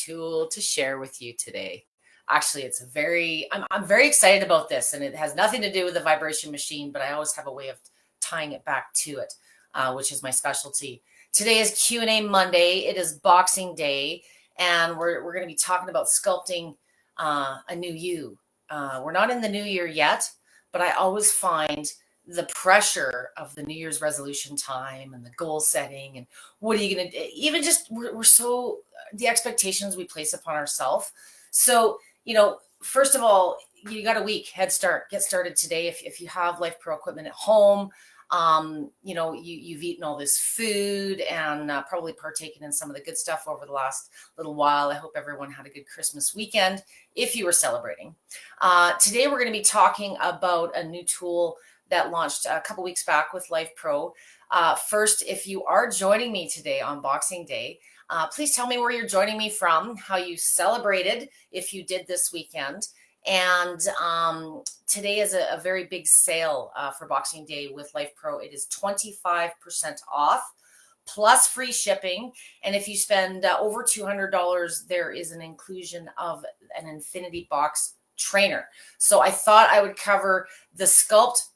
tool to share with you today. Actually, I'm very excited about this, and it has nothing to do with the vibration machine, but I always have a way of tying it back to it, which is my specialty. Today is Q&A Monday. It is Boxing Day, and we're going to be talking about sculpting a new you. We're not in the new year yet, but I always find the pressure of the New Year's resolution time and the goal setting and what are you going to, even just we're so, the expectations we place upon ourselves. So, first of all, you got a week head start. Get started today. If you have Life Pro equipment at home, you've eaten all this food and probably partaken in some of the good stuff over the last little while. I hope everyone had a good Christmas weekend if you were celebrating. Today, we're going to be talking about a new tool that launched a couple weeks back with Life Pro. First, if you are joining me today on Boxing Day, please tell me where you're joining me from, how you celebrated if you did this weekend. And today is a very big sale for Boxing Day with Life Pro. It is 25% off plus free shipping. And if you spend over $200, there is an inclusion of an Infinity Box trainer. So I thought I would cover the Sculpt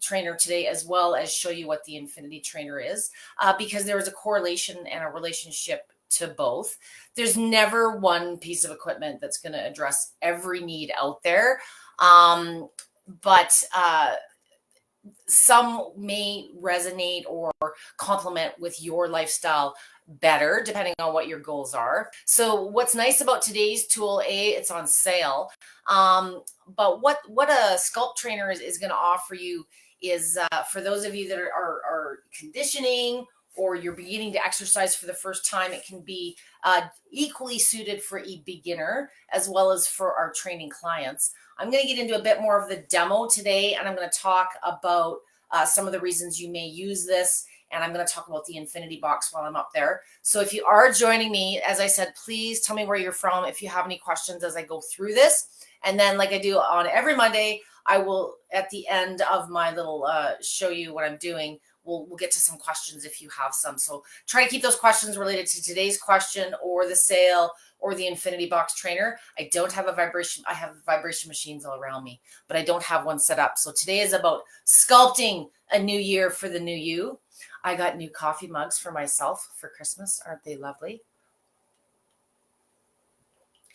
trainer today, as well as show you what the Infinity trainer is, because there is a correlation and a relationship to both. There's never one piece of equipment that's going to address every need out there. But some may resonate or complement with your lifestyle better, depending on what your goals are. So what's nice about today's tool, it's on sale. But what a Sculpt trainer is going to offer you is for those of you that are conditioning or you're beginning to exercise for the first time, it can be equally suited for a beginner as well as for our training clients. I'm going to get into a bit more of the demo today, and I'm going to talk about some of the reasons you may use this, and I'm going to talk about the Infinity Box while I'm up there. So if you are joining me, as I said, please tell me where you're from if you have any questions as I go through this. And then, like I do on every Monday, I will, at the end of my little show you what I'm doing, we'll get to some questions if you have some. So try to keep those questions related to today's question or the sale or the Infinity Box trainer. I don't have a vibration. I have vibration machines all around me, but I don't have one set up. So today is about sculpting a new year for the new you. I got new coffee mugs for myself for Christmas. Aren't they lovely?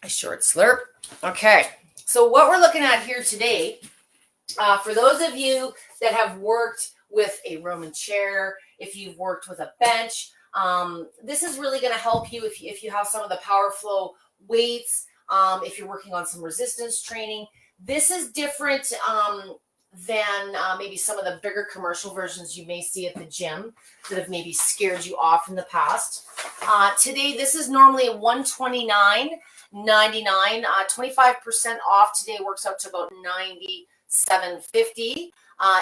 A short slurp. Okay. So what we're looking at here today, for those of you that have worked with a Roman chair, if you've worked with a bench, this is really going to help you if you have some of the power flow weights, if you're working on some resistance training. This is different than maybe some of the bigger commercial versions you may see at the gym that have maybe scared you off in the past. Today, this is normally $129.99. 25% off today works out to about $97.50,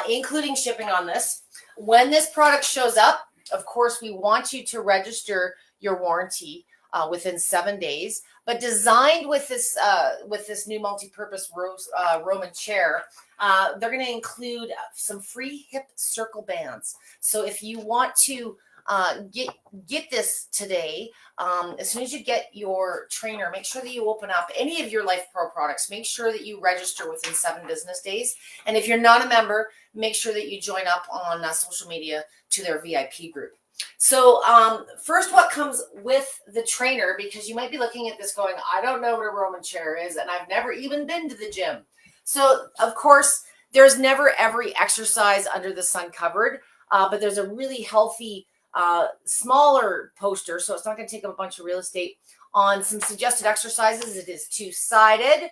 including shipping on this. When this product shows up, of course, we want you to register your warranty within 7 days. But designed with this new multi-purpose Roman chair, they're going to include some free hip circle bands. So if you want to get this today, as soon as you get your trainer, make sure that you open up any of your Life Pro products. Make sure that you register within 7 business days. And if you're not a member, make sure that you join up on social media to their VIP group. So first, what comes with the trainer, because you might be looking at this going, I don't know what a Roman chair is, and I've never even been to the gym. So, of course, there's never every exercise under the sun covered, but there's a really healthy, smaller poster, so it's not going to take up a bunch of real estate, on some suggested exercises. It is two-sided.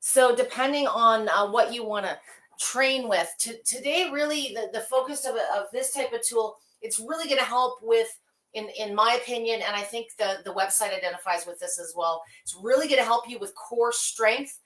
So depending on what you want to train with, today, really, the focus of this type of tool, it's really going to help with, in my opinion, and I think the website identifies with this as well, it's really going to help you with core strength,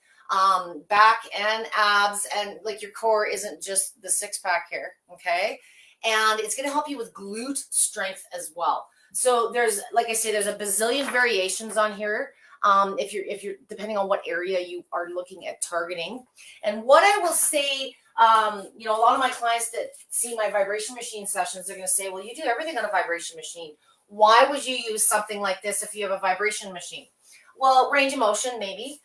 back and abs, and like your core isn't just the six-pack here, okay? And it's going to help you with glute strength as well. So there's, like I say, there's a bazillion variations on here. If you're depending on what area you are looking at targeting. And what I will say, a lot of my clients that see my vibration machine sessions, they're going to say, well, you do everything on a vibration machine. Why would you use something like this if you have a vibration machine? Well, range of motion, maybe.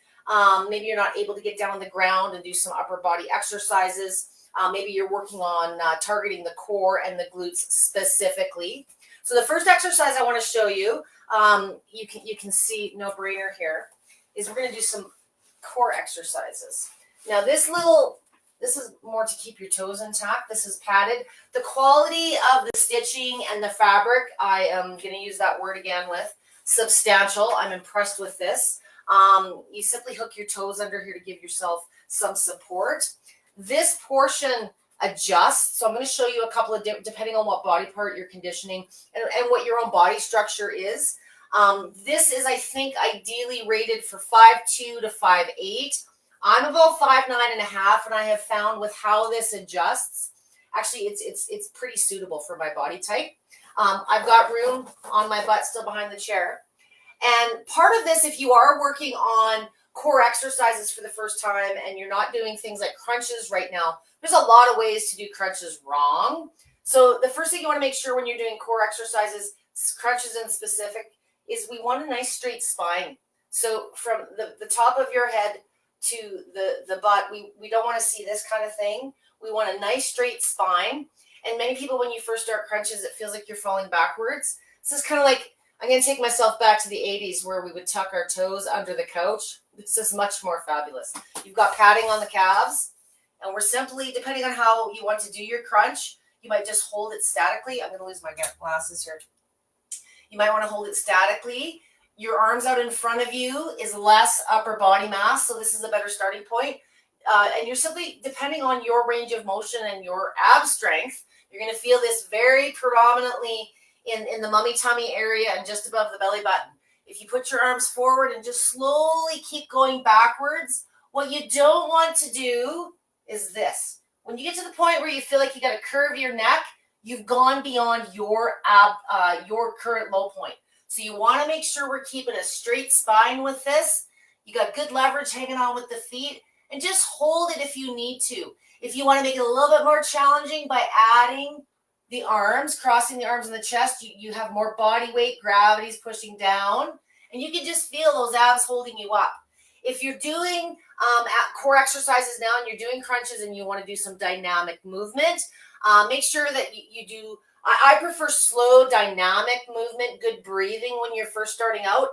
Maybe you're not able to get down on the ground and do some upper body exercises. Maybe you're working on targeting the core and the glutes specifically. So the first exercise I want to show you, you can see, no brainer here, is we're going to do some core exercises. Now this is more to keep your toes intact. This is padded. The quality of the stitching and the fabric, I am going to use that word again with, substantial. I'm impressed with this. You simply hook your toes under here to give yourself some support. This portion adjusts. So I'm going to show you a couple of, depending on what body part you're conditioning and what your own body structure is. This is, I think, ideally rated for 5'2" to 5'8". I'm about 5'9.5", and I have found with how this adjusts, actually it's pretty suitable for my body type. I've got room on my butt still behind the chair. And part of this, if you are working on core exercises for the first time and you're not doing things like crunches right now, there's a lot of ways to do crunches wrong. So the first thing you want to make sure when you're doing core exercises, crunches in specific, is we want a nice straight spine. So from the top of your head to the butt, we don't want to see this kind of thing. We want a nice straight spine. And many people, when you first start crunches, it feels like you're falling backwards. This is kind of like, I'm going to take myself back to the 80s where we would tuck our toes under the couch. This is much more fabulous. You've got padding on the calves, and we're simply, depending on how you want to do your crunch, you might just hold it statically. I'm going to lose my glasses here. You might want to hold it statically. Your arms out in front of you is less upper body mass, so this is a better starting point. And you're simply, depending on your range of motion and your ab strength, you're going to feel this very predominantly in the mummy tummy area and just above the belly button. If you put your arms forward and just slowly keep going backwards, what you don't want to do is this. When you get to the point where you feel like you got to curve your neck, you've gone beyond your current low point. So you want to make sure we're keeping a straight spine with this. You got good leverage hanging on with the feet, and just hold it if you need to. If you want to make it a little bit more challenging by adding the arms, crossing the arms in the chest, you have more body weight, gravity's pushing down, and you can just feel those abs holding you up. If you're doing core exercises now and you're doing crunches and you want to do some dynamic movement, make sure that you do, I prefer slow dynamic movement, good breathing when you're first starting out.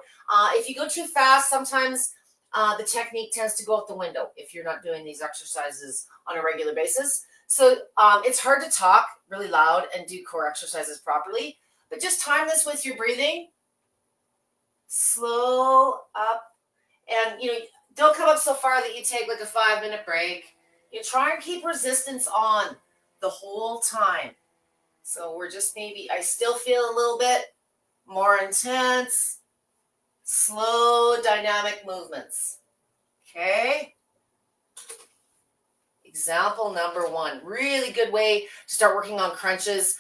If you go too fast, sometimes the technique tends to go out the window if you're not doing these exercises on a regular basis. So it's hard to talk really loud and do core exercises properly, but just time this with your breathing. Slow up, and don't come up so far that you take like a 5-minute break. You try and keep resistance on the whole time. So we're just I still feel a little bit more intense, slow dynamic movements. Okay. Example number 1, really good way to start working on crunches.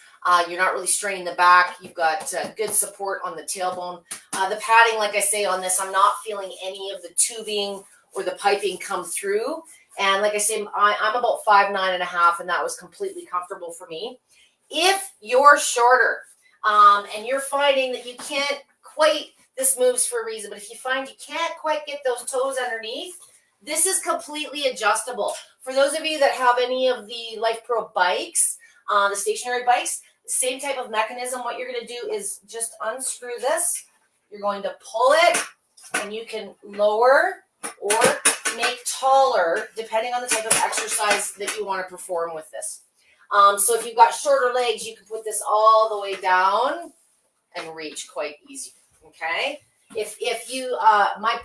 You're not really straining the back. You've got good support on the tailbone. The padding, like I say on this, I'm not feeling any of the tubing or the piping come through. And like I say, I'm about 5'9.5", and that was completely comfortable for me. If you're shorter and you're finding that you can't quite, this moves for a reason, but if you find you can't quite get those toes underneath, this is completely adjustable. For those of you that have any of the Life Pro bikes, the stationary bikes, same type of mechanism. What you're going to do is just unscrew this. You're going to pull it, and you can lower or make taller depending on the type of exercise that you want to perform with this. So if you've got shorter legs, you can put this all the way down and reach quite easy. Okay. If you,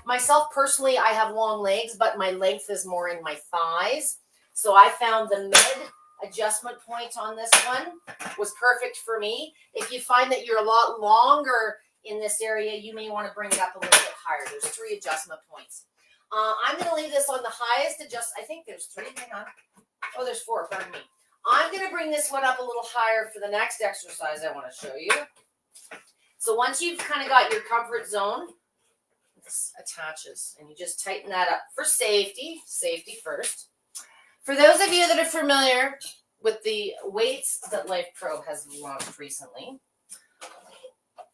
myself personally, I have long legs, but my length is more in my thighs. So I found the mid adjustment point on this one was perfect for me. If you find that you're a lot longer in this area, you may want to bring it up a little bit higher. There's 3 adjustment points. I'm going to leave this on the highest I think there's 3. Hang on. Oh, there's 4. Pardon me. I'm going to bring this one up a little higher for the next exercise I want to show you. So once you've kind of got your comfort zone, this attaches, and you just tighten that up for safety first. For those of you that are familiar with the weights that Life Pro has launched recently,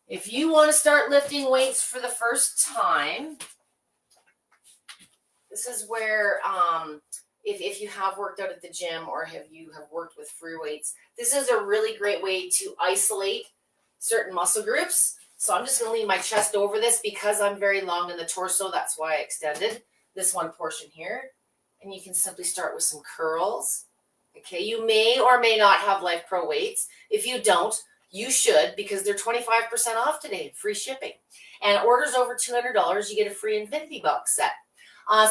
If you want to start lifting weights for the first time, this is where, if you have worked out at the gym or you have worked with free weights, this is a really great way to isolate certain muscle groups. So I'm just going to lean my chest over this because I'm very long in the torso. That's why I extended this one portion here. And you can simply start with some curls. Okay, you may or may not have Life Pro weights. If you don't, you should, because they're 25% off today, free shipping. And orders over $200, you get a free Infinity Box set.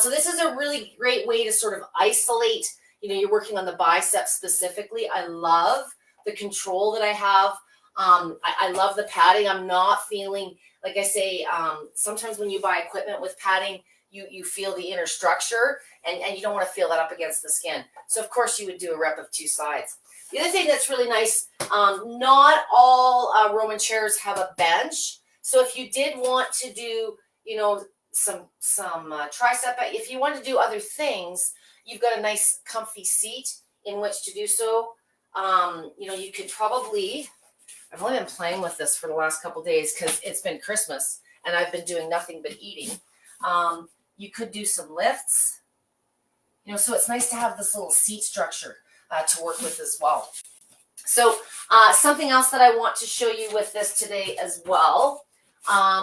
So this is a really great way to sort of isolate, you're working on the biceps specifically. I love the control that I have. I love the padding. I'm not feeling, like I say, sometimes when you buy equipment with padding, you feel the inner structure, and you don't want to feel that up against the skin. So of course you would do a rep of 2 sides. The other thing that's really nice, not all Roman chairs have a bench. So if you did want to do, some tricep, if you want to do other things, you've got a nice comfy seat in which to do so. You could probably, I've only been playing with this for the last couple of days because it's been Christmas and I've been doing nothing but eating. You could do some lifts, so it's nice to have this little seat structure to work with as well. So something else that I want to show you with this today as well.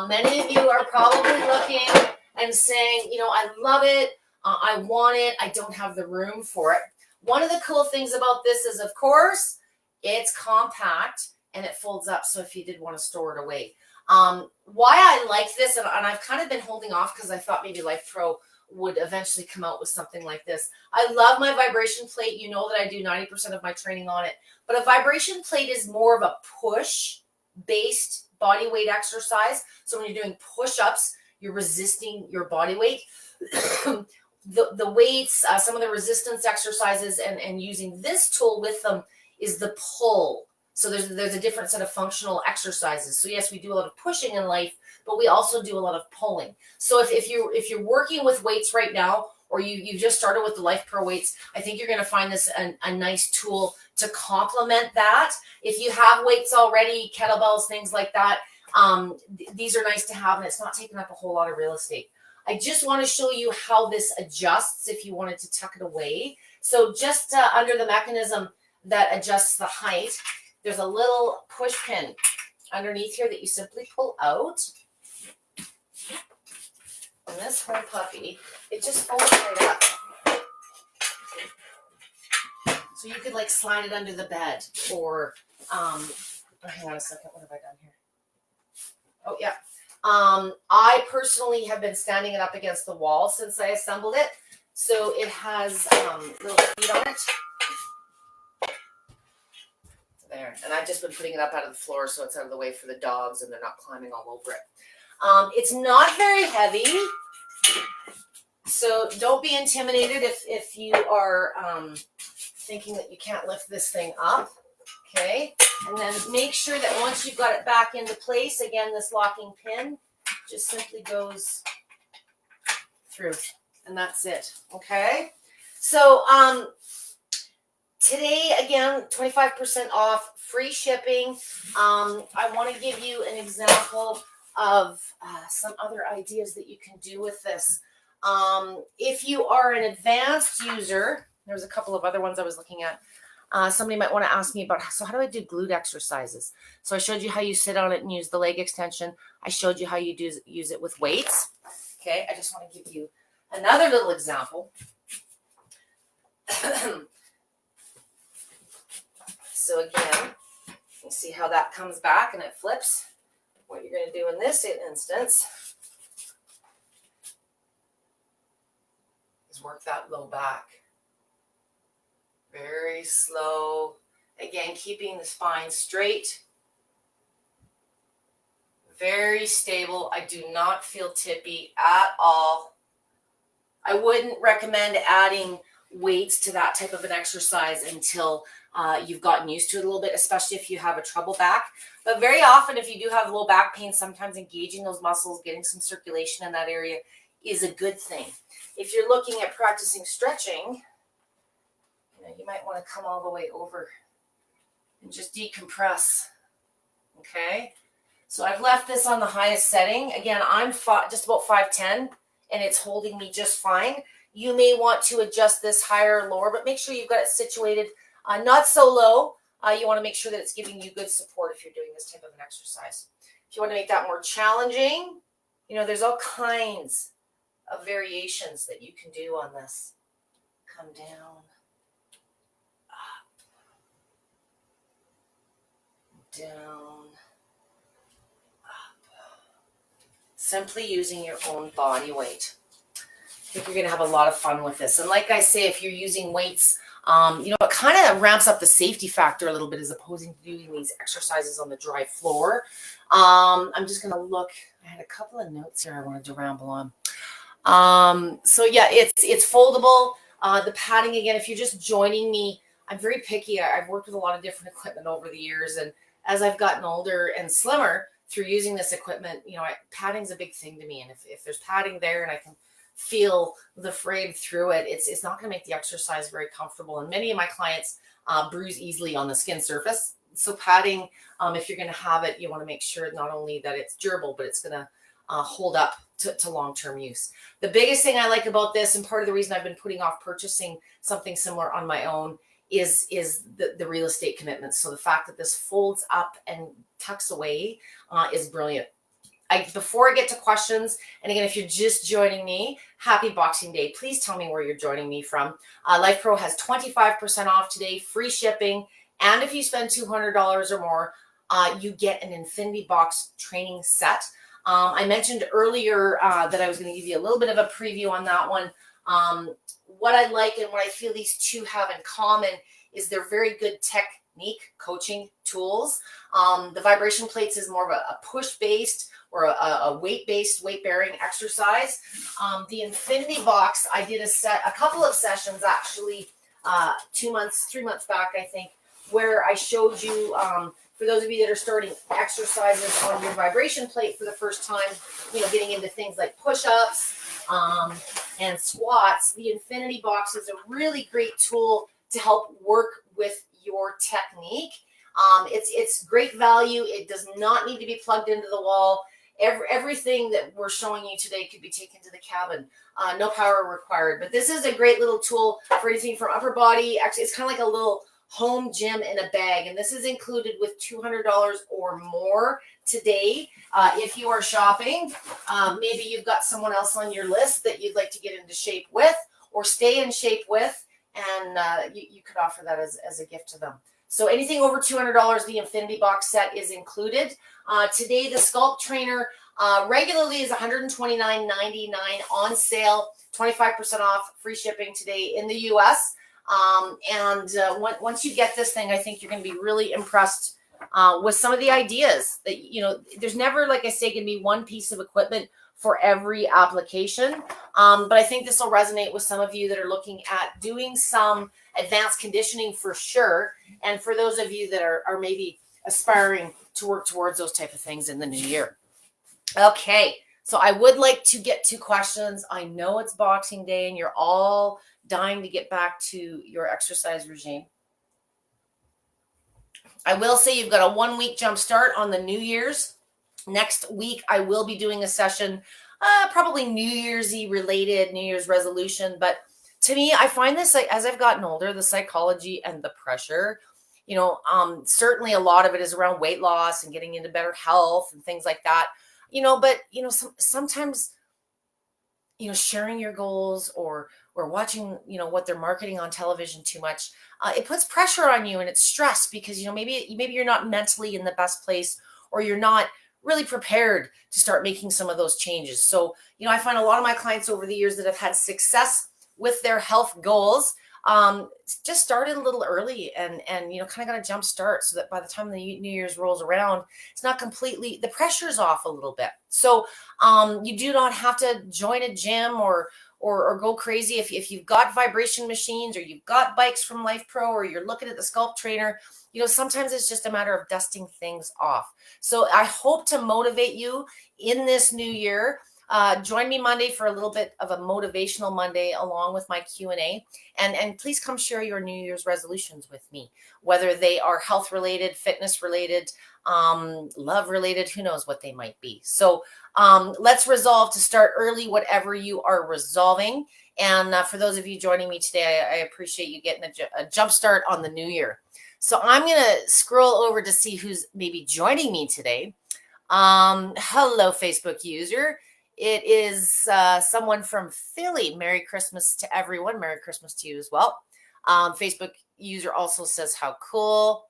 Many of you are probably looking and saying, I love it. I want it. I don't have the room for it. One of the cool things about this is, of course, it's compact and it folds up. So if you did want to store it away. Why I like this, and I've kind of been holding off because I thought maybe Life Pro would eventually come out with something like this. I love my vibration plate. You know that I do 90% of my training on it. But a vibration plate is more of a push-based body weight exercise. So when you're doing push-ups, you're resisting your body weight. The weights, some of the resistance exercises, and using this tool with them is the pull. So there's a different set of functional exercises. So yes, we do a lot of pushing in life, but we also do a lot of pulling. So if you're working with weights right now, or you just started with the Life Pro weights, I think you're going to find this a nice tool to complement that. If you have weights already, kettlebells, things like that, these are nice to have, and it's not taking up a whole lot of real estate. I just want to show you how this adjusts if you wanted to tuck it away. So just under the mechanism that adjusts the height, there's a little push pin underneath here that you simply pull out. And this whole puppy, it just folds right up. So you could slide it under the bed, or hang on a second, what have I done here? Oh yeah. I personally have been standing it up against the wall since I assembled it. So it has little feet on it. There. And I've just been putting it up out of the floor so it's out of the way for the dogs and they're not climbing all over it. It's not very heavy, so don't be intimidated if you are thinking that you can't lift this thing up. Okay, and then make sure that once you've got it back into place, again, this locking pin just simply goes through, and that's it. Okay, so today, again, 25% off, free shipping. I want to give you an example of some other ideas that you can do with this. If you are an advanced user, there's a couple of other ones I was looking at. Somebody might want to ask me about, so how do I do glute exercises? So I showed you how you sit on it and use the leg extension. I showed you how you use it with weights. Okay, I just want to give you another little example. So again, you see how that comes back and it flips. What you're going to do in this instance is work that low back. Very slow. Again, keeping the spine straight. Very stable. I do not feel tippy at all. I wouldn't recommend adding weights to that type of an exercise until you've gotten used to it a little bit, especially if you have a trouble back. But very often, if you do have low back pain, sometimes engaging those muscles, getting some circulation in that area is a good thing. If you're looking at practicing stretching, you might want to come all the way over and just decompress. Okay? So I've left this on the highest setting. Again, I'm just about 5'10", and it's holding me just fine. You may want to adjust this higher or lower, but make sure you've got it situated not so low. You want to make sure that it's giving you good support if you're doing this type of an exercise. If you want to make that more challenging, you know, there's all kinds of variations that you can do on this. Come down, up, down, up. Simply using your own body weight. I think you're going to have a lot of fun with this. And like I say, if you're using weights, you know, it kind of ramps up the safety factor a little bit as opposed to doing these exercises on the dry floor. I'm just going to look. I had a couple of notes here I wanted to ramble on. So yeah, it's foldable. The padding, again, if you're just joining me, I'm very picky. I've worked with a lot of different equipment over the years. And as I've gotten older and slimmer through using this equipment, you know, padding's a big thing to me. And if there's padding there and I can feel the frame through it, it's not going to make the exercise very comfortable. And many of my clients bruise easily on the skin surface. So padding, if you're going to have it, you want to make sure not only that it's durable, but it's going to hold up to long-term use. The biggest thing I like about this, and part of the reason I've been putting off purchasing something similar on my own, is the real estate commitment. So the fact that this folds up and tucks away is brilliant. Before I get to questions, and again, if you're just joining me, happy Boxing Day. Please tell me where you're joining me from. Life Pro has 25% off today, free shipping, and if you spend $200 or more, you get an Infinity Box training set. I mentioned earlier that I was going to give you a little bit of a preview on that one. What I like and what I feel these two have in common is they're very good technique coaching tools. The vibration plates is more of a push-based or a weight-based, weight-bearing exercise. The Infinity Box, I did a couple of sessions actually, 3 months back, I think, where I showed you, for those of you that are starting exercises on your vibration plate for the first time, you know, getting into things like push-ups and squats, the Infinity Box is a really great tool to help work with your technique. It's great value. It does not need to be plugged into the wall. Everything that we're showing you today could be taken to the cabin. No power required. But this is a great little tool for anything from upper body. Actually, it's kind of like a little home gym in a bag. And this is included with $200 or more today. If you are shopping, maybe you've got someone else on your list that you'd like to get into shape with or stay in shape with. And you could offer that as a gift to them. So anything over $200, the Infinity Box set is included. Today, the Sculpt Trainer regularly is $129.99 on sale, 25% off, free shipping today in the US. Once you get this thing, I think you're going to be really impressed with some of the ideas that, you know, there's never, like I say, going to be one piece of equipment for every application. But I think this will resonate with some of you that are looking at doing some advanced conditioning for sure. And for those of you that are maybe aspiring to work towards those type of things in the new year. Okay, so I would like to get to questions. I know it's Boxing Day and you're all dying to get back to your exercise regime. I will say you've got a 1 week jump start on the New Year's. Next week, I will be doing a session, probably New Year's-y related, New Year's resolution. But to me, I find this, like, as I've gotten older, the psychology and the pressure, you know, certainly a lot of it is around weight loss and getting into better health and things like that, you know, but, you know, sometimes, you know, sharing your goals or watching, you know, what they're marketing on television too much, it puts pressure on you and it's stress because, you know, maybe you're not mentally in the best place or you're not really prepared to start making some of those changes. So, you know, I find a lot of my clients over the years that have had success with their health goals, just started a little early and, you know, kind of got a jump start so that by the time the New Year's rolls around, it's not completely, the pressure's off a little bit. So, you do not have to join a gym or go crazy. If you've got vibration machines or you've got bikes from Life Pro or you're looking at the Sculpt Trainer, you know, sometimes it's just a matter of dusting things off. So I hope to motivate you in this new year Join me Monday for a little bit of a motivational Monday along with my Q&A. And please come share your New Year's resolutions with me, whether they are health related, fitness related, love related, who knows what they might be. So let's resolve to start early, whatever you are resolving. And for those of you joining me today, I appreciate you getting a jump start on the new year. So I'm going to scroll over to see who's maybe joining me today. Hello, Facebook user. It is someone from Philly. Merry Christmas to everyone. Merry Christmas to you as well. Facebook user also says, how cool.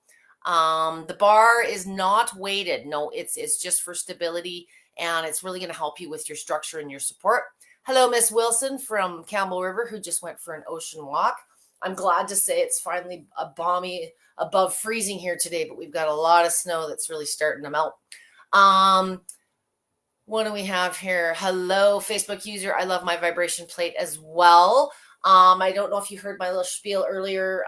The bar is not weighted. No, it's just for stability, and it's really going to help you with your structure and your support. Hello, Miss Wilson from Campbell River, who just went for an ocean walk. I'm glad to say it's finally a balmy above freezing here today, but we've got a lot of snow that's really starting to melt. What do we have here? Hello, Facebook user. I love my vibration plate as well. I don't know if you heard my little spiel earlier.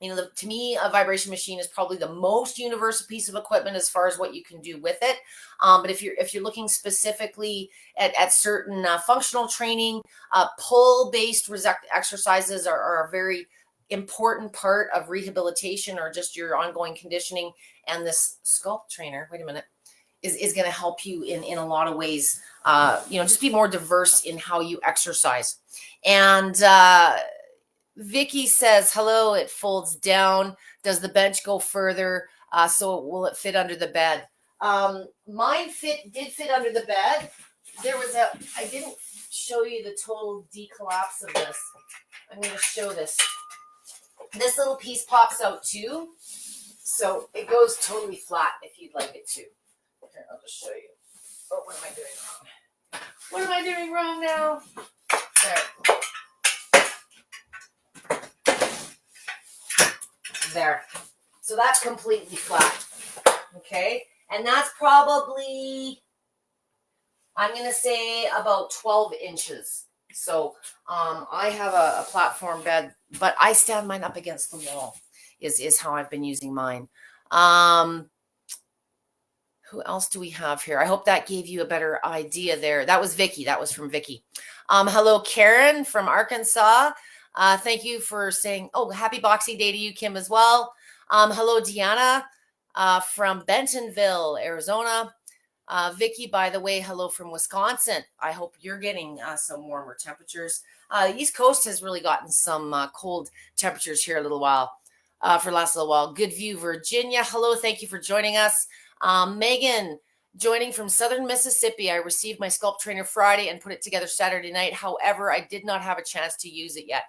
To me, a vibration machine is probably the most universal piece of equipment as far as what you can do with it. But if you're looking specifically at certain functional training, pull-based exercises are a very important part of rehabilitation or just your ongoing conditioning. And this Sculpt trainer, wait a minute, is going to help you in a lot of ways. Just be more diverse in how you exercise. And Vicky says, hello, it folds down. Does the bench go further? So will it fit under the bed? Mine did fit under the bed. I didn't show you the total decollapse of this. I'm going to show this. This little piece pops out too. So it goes totally flat if you'd like it to. Here, I'll just show you. Oh, what am I doing wrong? What am I doing wrong now? There. So that's completely flat. Okay. And that's probably, I'm going to say about 12 inches. So I have a platform bed, but I stand mine up against the wall is how I've been using mine. Who else do we have here? I hope that gave you a better idea there. That was Vicky. That was from Vicky. Hello, Karen from Arkansas. Thank you for saying, happy Boxing Day to you, Kim, as well. Hello, Deanna from Bentonville, Arizona. Vicky, by the way, hello from Wisconsin. I hope you're getting some warmer temperatures. The East Coast has really gotten some cold temperatures here for the last little while. Good View, Virginia. Hello, thank you for joining us. Megan, joining from Southern Mississippi. I received my Sculpt trainer Friday and put it together Saturday night. However, I did not have a chance to use it yet.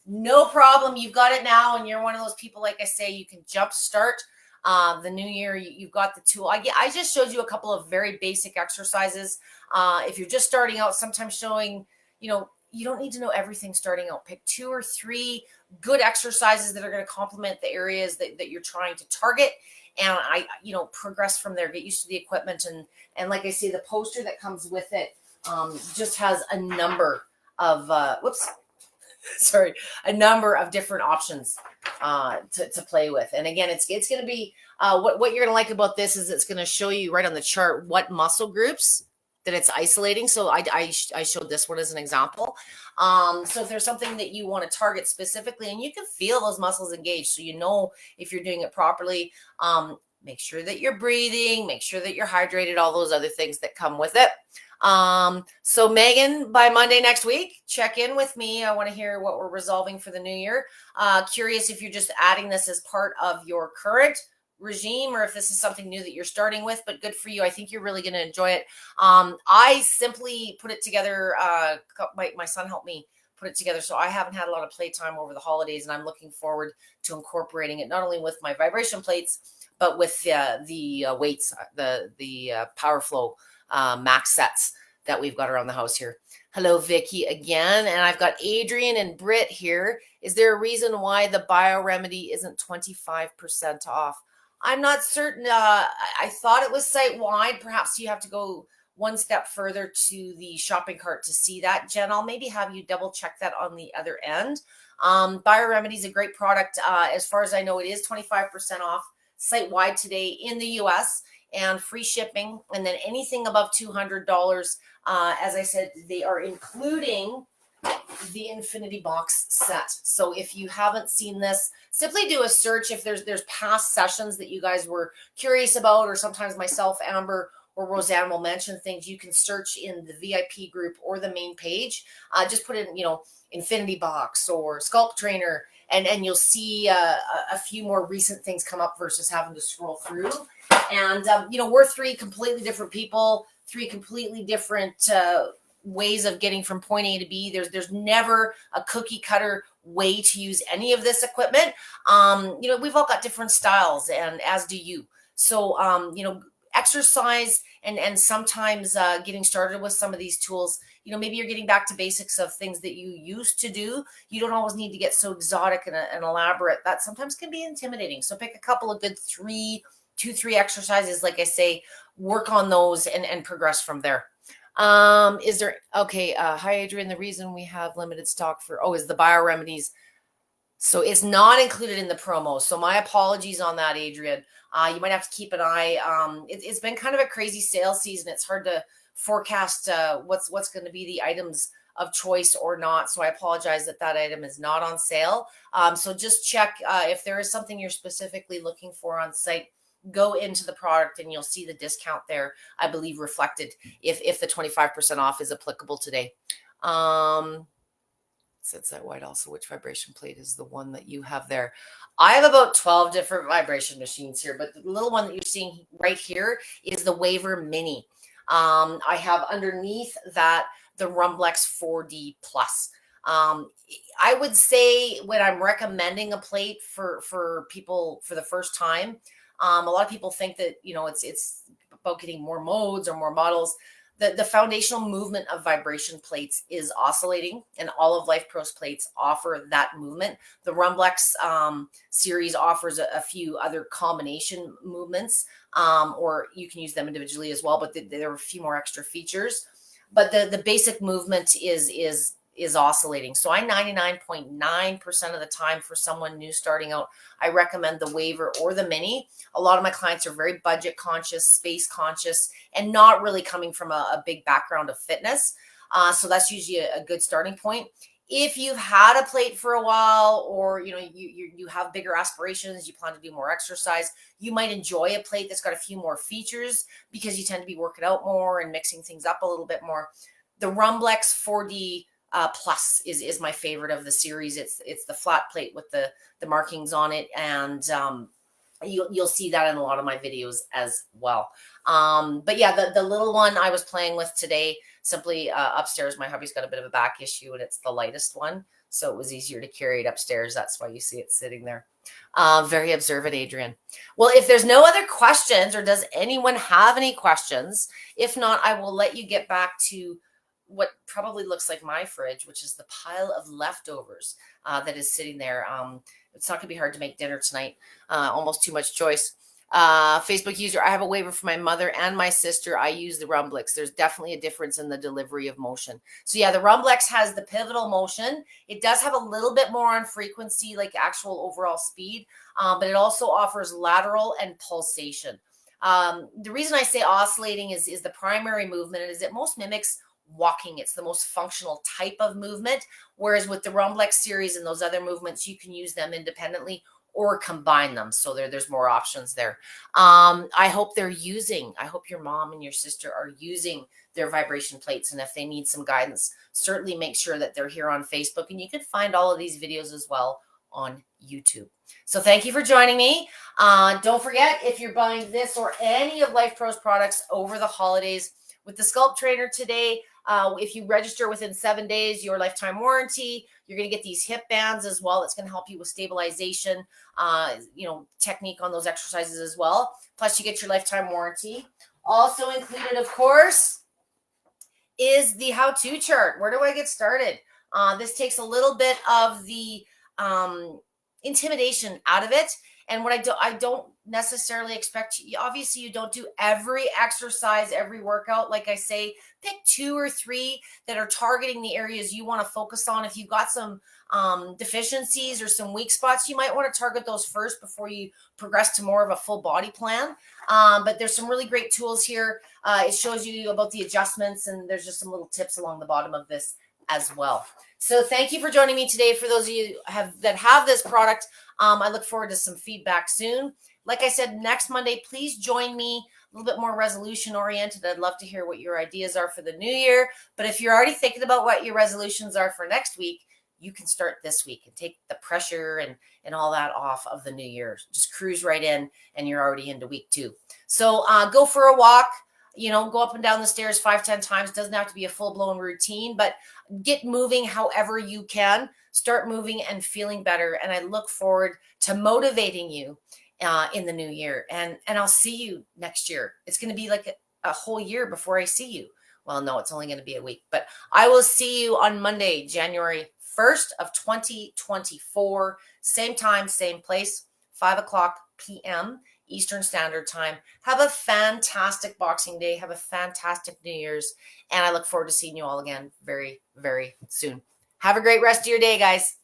No problem. You've got it now, and you're one of those people, like I say, you can jump start the new year. You've got the tool. I just showed you a couple of very basic exercises. If you're just starting out, sometimes showing, you don't need to know everything starting out. Pick 2 or 3 good exercises that are going to complement the areas that you're trying to target. And progress from there, get used to the equipment. And like I say, the poster that comes with it just has a number of, a number of different options to play with. And again, it's going to be, what you're going to like about this is it's going to show you right on the chart what muscle groups that it's isolating. So I showed this one as an example. So if there's something that you want to target specifically, and you can feel those muscles engaged, so you know if you're doing it properly, make sure that you're breathing, make sure that you're hydrated, all those other things that come with it. So Megan, by Monday next week, check in with me. I want to hear what we're resolving for the new year. Curious if you're just adding this as part of your current regime or if this is something new that you're starting with, but good for you. I think you're really going to enjoy it. I simply put it together. My son helped me put it together, so I haven't had a lot of playtime over the holidays, and I'm looking forward to incorporating it not only with my vibration plates, but with the weights, the Power Flow max sets that we've got around the house here. Hello, Vicky again, and I've got Adrian and Britt here. Is there a reason why the Bio Remedy isn't 25% off? I'm not certain. I thought it was site-wide. Perhaps you have to go one step further to the shopping cart to see that, Jen. I'll maybe have you double check that on the other end. Bio Remedy is a great product. As far as I know, it is 25% off site-wide today in the US. and free shipping. And then anything above $200, as I said, they are including the infinity box set. So if you haven't seen this, simply do a search. If there's past sessions that you guys were curious about, or sometimes myself, Amber, or Roseanne will mention things, you can search in the VIP group or the main page. Just put in, infinity box or sculpt trainer, and you'll see a few more recent things come up versus having to scroll through. And we're three completely different people, three completely different ways of getting from point A to B. There's never a cookie cutter way to use any of this equipment. We've all got different styles, and as do you. So exercise and sometimes getting started with some of these tools, maybe you're getting back to basics of things that you used to do. You don't always need to get so exotic and elaborate. That sometimes can be intimidating. So pick a couple of good three exercises, like I say, work on those and progress from there. Hi Adrian, the reason we have limited stock is the bioremedies. So it's not included in the promo. So my apologies on that, Adrian. You might have to keep an eye. It's been kind of a crazy sales season. It's hard to forecast what's going to be the items of choice or not. So I apologize that item is not on sale. So just check if there is something you're specifically looking for on site. Go into the product and you'll see the discount there, I believe, reflected if the 25% off is applicable today. Since that white also, which vibration plate is the one that you have there? I have about 12 different vibration machines here, but the little one that you're seeing right here is the Waver Mini. I have underneath that the Rumblex 4D Plus. I would say when I'm recommending a plate for people for the first time, a lot of people think that, it's about getting more modes or more models. The foundational movement of vibration plates is oscillating, and all of Life Pro's plates offer that movement. The Rumblex series offers a few other combination movements, or you can use them individually as well, but there are a few more extra features. But the basic movement is oscillating. So I 99.9% of the time, for someone new starting out, I recommend the Waver or the Mini. A lot of my clients are very budget conscious, space conscious, and not really coming from a big background of fitness. So that's usually a good starting point. If you've had a plate for a while, or you have bigger aspirations, you plan to do more exercise, you might enjoy a plate that's got a few more features because you tend to be working out more and mixing things up a little bit more. The Rumblex 4D Plus is my favorite of the series. It's the flat plate with the markings on it, and you'll see that in a lot of my videos as well. But yeah, the little one I was playing with today, simply upstairs. My hubby's got a bit of a back issue, and it's the lightest one, so it was easier to carry it upstairs. That's why you see it sitting there. Very observant, Adrian. Well, if there's no other questions, or does anyone have any questions? If not, I will let you get back to what probably looks like my fridge, which is the pile of leftovers that is sitting there. It's not gonna be hard to make dinner tonight. Almost too much choice. Facebook user, I have a Waver for my mother and my sister. I use the Rumblex. There's definitely a difference in the delivery of motion. So yeah, the Rumblex has the pivotal motion. It does have a little bit more on frequency, like actual overall speed, but it also offers lateral and pulsation. The reason I say oscillating is the primary movement is it most mimics walking. It's the most functional type of movement, whereas with the Rumblex series and those other movements, you can use them independently or combine them. So there's more options there. I hope your mom and your sister are using their vibration plates, and if they need some guidance, certainly make sure that they're here on Facebook, and you can find all of these videos as well on YouTube. So thank you for joining me. Don't forget, if you're buying this or any of Life Pro's products over the holidays with the Sculpt Trainer today, if you register within 7 days, your lifetime warranty, you're going to get these hip bands as well. It's going to help you with stabilization, technique on those exercises as well. Plus, you get your lifetime warranty. Also included, of course, is the how-to chart. Where do I get started? This takes a little bit of the intimidation out of it, And what I don't necessarily expect you, obviously you don't do every exercise, every workout. Like I say, pick 2 or 3 that are targeting the areas you want to focus on. If you've got some deficiencies or some weak spots, you might want to target those first before you progress to more of a full body plan. But there's some really great tools here. It shows you about the adjustments, and there's just some little tips along the bottom of this as well. So thank you for joining me today. For those of you that have this product, I look forward to some feedback soon. Like I said, next Monday, please join me. A little bit more resolution oriented. I'd love to hear what your ideas are for the new year. But if you're already thinking about what your resolutions are for next week, you can start this week and take the pressure and all that off of the new year. Just cruise right in, and you're already into week 2. So go for a walk. Go up and down the stairs 5-10 times. Doesn't have to be a full-blown routine, but get moving however you can. Start moving and feeling better. And I look forward to motivating you in the new year. And I'll see you next year. It's going to be like a whole year before I see you. Well, no, it's only going to be a week, but I will see you on Monday, January 1st of 2024. Same time, same place, 5:00 p.m. Eastern Standard Time. Have a fantastic Boxing Day. Have a fantastic New Year's. And I look forward to seeing you all again very, very soon. Have a great rest of your day, guys.